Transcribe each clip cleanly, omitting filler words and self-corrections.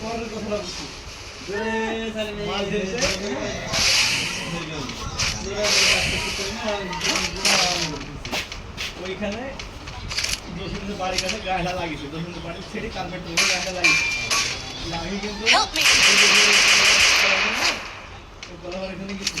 পরের কথাটা বুঝছি ওইখানে দোষিনের বাড়ির কাছে গাড়িটা লাগিয়েছে, দোষিনের বাড়ির ছেড়ে কার্পেট গাড়িটা লাগিয়েছে, লাগিয়ে কিন্তু এখানে গেছি।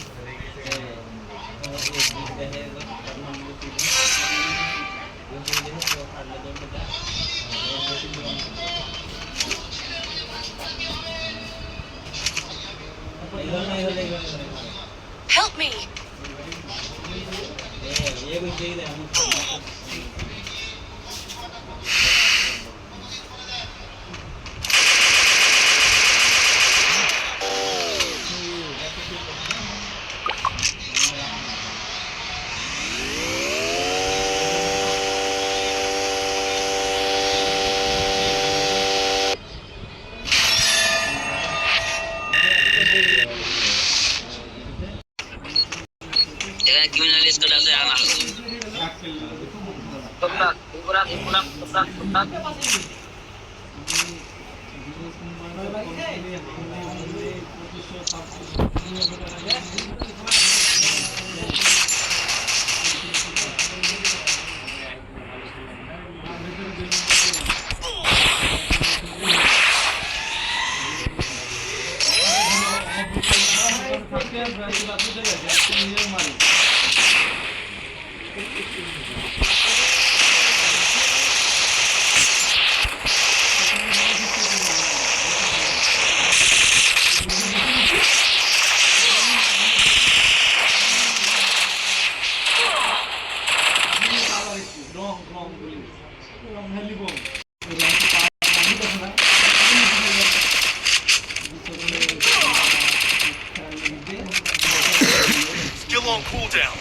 Help me! Jangan kriminalis ke dasar anak. Toprak, kurang. Still on cooldown.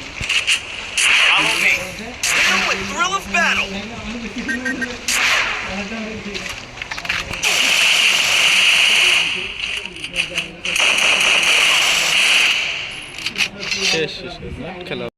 Follow me. Feel the thrill of battle. শেষ খেলা।